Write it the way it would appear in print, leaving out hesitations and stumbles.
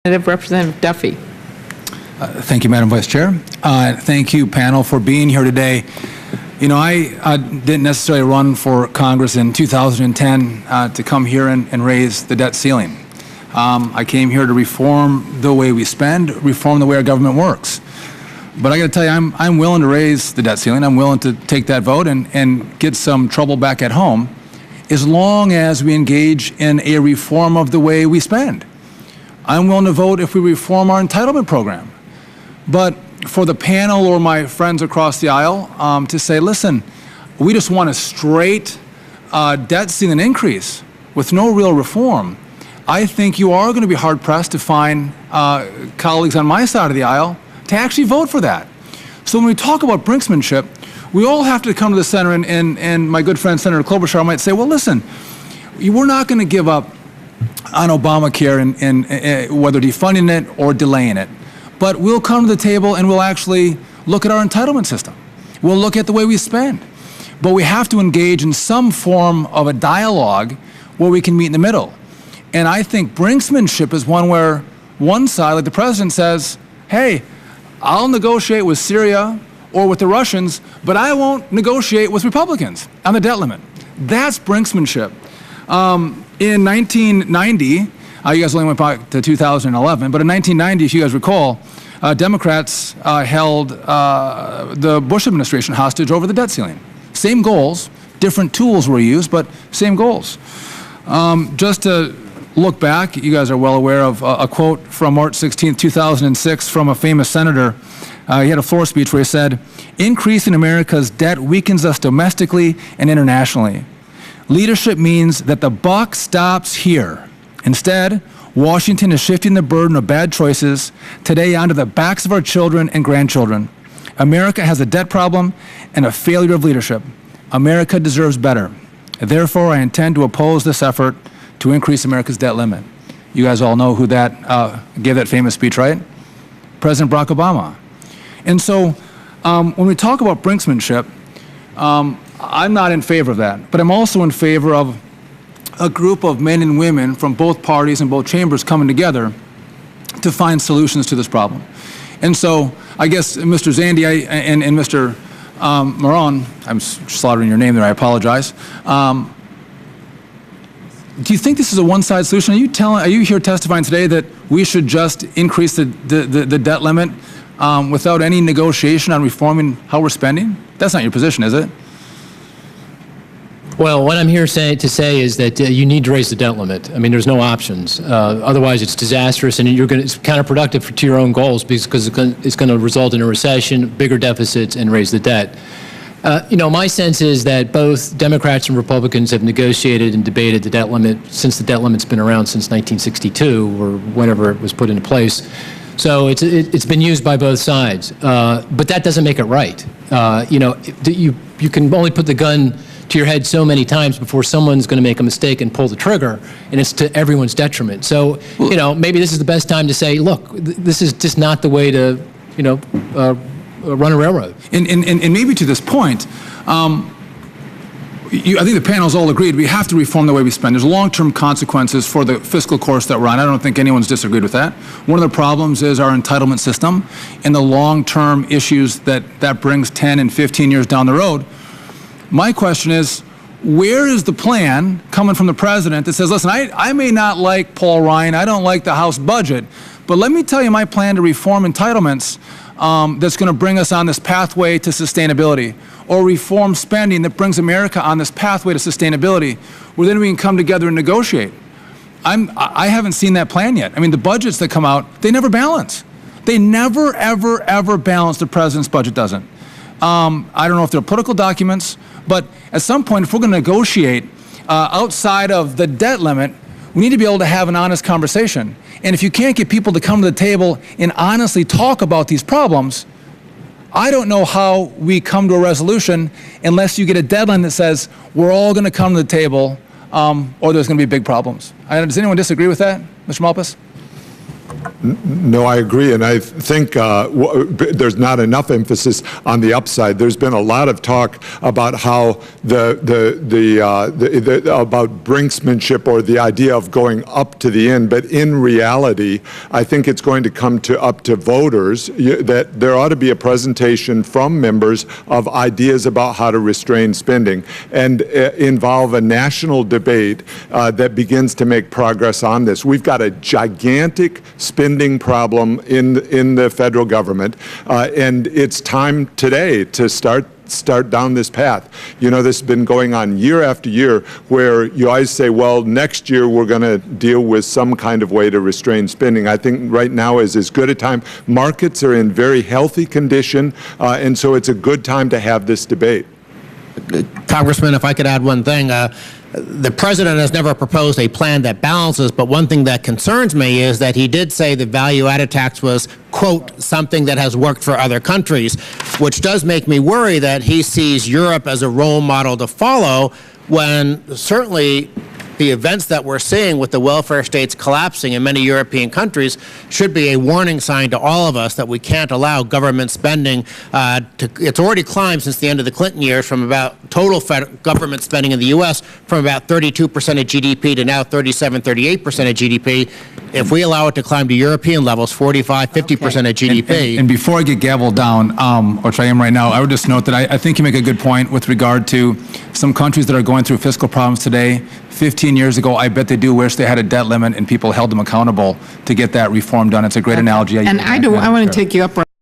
Representative Duffy. Thank you, Madam Vice Chair. Thank you, panel, for being here today. You know, I didn't necessarily run for Congress in 2010 to come here and raise the debt ceiling. I came here to reform the way we spend, reform the way our government works. But I got to tell you, I'm willing to raise the debt ceiling. I'm willing to take that vote and get some trouble back at home, as long as we engage in a reform of the way we spend. I'm willing to vote if we reform our entitlement program. But for the panel or my friends across the aisle to say, listen, we just want a straight debt ceiling increase with no real reform, I think you are going to be hard-pressed to find colleagues on my side of the aisle to actually vote for that. So when we talk about Brinkmanship, we all have to come to the center, and my good friend Senator Klobuchar might say, well, listen, we're not going to give up on Obamacare and whether defunding it or delaying it. But we'll come to the table and we'll actually look at our entitlement system. We'll look at the way we spend. But we have to engage in some form of a dialogue where we can meet in the middle. And I think Brinkmanship is one where one side, like the president, says, hey, I'll negotiate with Syria or with the Russians, but I won't negotiate with Republicans on the debt limit. That's Brinkmanship. In 1990, you guys only went back to 2011, but in 1990, if you guys recall, Democrats held the Bush administration hostage over the debt ceiling. Same goals, different tools were used, but same goals. Just to look back, you guys are well aware of a quote from March 16, 2006 from a famous senator. He had a floor speech where he said, "Increasing America's debt weakens us domestically and internationally. Leadership means that the buck stops here. Instead, Washington is shifting the burden of bad choices today onto the backs of our children and grandchildren. America has a debt problem and a failure of leadership. America deserves better. Therefore, I intend to oppose this effort to increase America's debt limit." You guys all know who that gave that famous speech, right? President Barack Obama. And so when we talk about Brinkmanship, I'm not in favor of that, but I'm also in favor of a group of men and women from both parties and both chambers coming together to find solutions to this problem. And so I guess Mr. Zandi and Mr. Moran, I'm slaughtering your name there, I apologize. Do you think this is a one-side solution? Are you here testifying today that we should just increase the debt limit without any negotiation on reforming how we're spending? That's not your position, is it? Well, what I'm here to say is that you need to raise the debt limit. I mean, there's no options. Otherwise, it's disastrous, and it's counterproductive to your own goals because it's going to result in a recession, bigger deficits, and raise the debt. You know, my sense is that both Democrats and Republicans have negotiated and debated the debt limit since the debt limit's been around since 1962 or whenever it was put into place. So it's been used by both sides, but that doesn't make it right. You know, you can only put the gun to your head so many times before someone's going to make a mistake and pull the trigger, and it's to everyone's detriment. So, you know, maybe this is the best time to say, look, this is just not the way to, you know, run a railroad. And maybe to this point, I think the panel's all agreed we have to reform the way we spend. There's long-term consequences for the fiscal course that we're on. I don't think anyone's disagreed with that. One of the problems is our entitlement system and the long-term issues that brings 10 and 15 years down the road. My question is, where is the plan coming from the president that says, listen, I may not like Paul Ryan, I don't like the House budget, but let me tell you my plan to reform entitlements that's going to bring us on this pathway to sustainability, or reform spending that brings America on this pathway to sustainability, where then we can come together and negotiate. I haven't seen that plan yet. I mean, the budgets that come out, they never balance. They never, ever, ever balance. The president's budget doesn't. I don't know if they're political documents, but at some point, if we're going to negotiate outside of the debt limit, we need to be able to have an honest conversation. And if you can't get people to come to the table and honestly talk about these problems, I don't know how we come to a resolution unless you get a deadline that says we're all going to come to the table or there's going to be big problems. Does anyone disagree with that, Mr. Malpass? No, I agree, and I think there's not enough emphasis on the upside. There's been a lot of talk about how about brinksmanship, or the idea of going up to the end. But in reality, I think it's going to come up to voters that there ought to be a presentation from members of ideas about how to restrain spending and involve a national debate that begins to make progress on this. We've got a gigantic spending problem in the federal government, and it's time today to start down this path. You know, this has been going on year after year, where you always say, well, next year we're going to deal with some kind of way to restrain spending. I think right now is as good a time. Markets are in very healthy condition, and so it's a good time to have this debate. Congressman, if I could add one thing. The president has never proposed a plan that balances, but one thing that concerns me is that he did say the value-added tax was, quote, something that has worked for other countries, which does make me worry that he sees Europe as a role model to follow, when certainly the events that we're seeing with the welfare states collapsing in many European countries should be a warning sign to all of us that we can't allow government spending it's already climbed since the end of the Clinton years from about total government spending in the U.S. from about 32% of GDP to now 37, 38% of GDP. If we allow it to climb to European levels, 45, 50% of GDP. And before I get gavelled down, which I am right now, I would just note that I think you make a good point with regard to some countries that are going through fiscal problems today. 15 years ago, I bet they do wish they had a debt limit and people held them accountable to get that reform done. It's a great analogy. And I want to take you up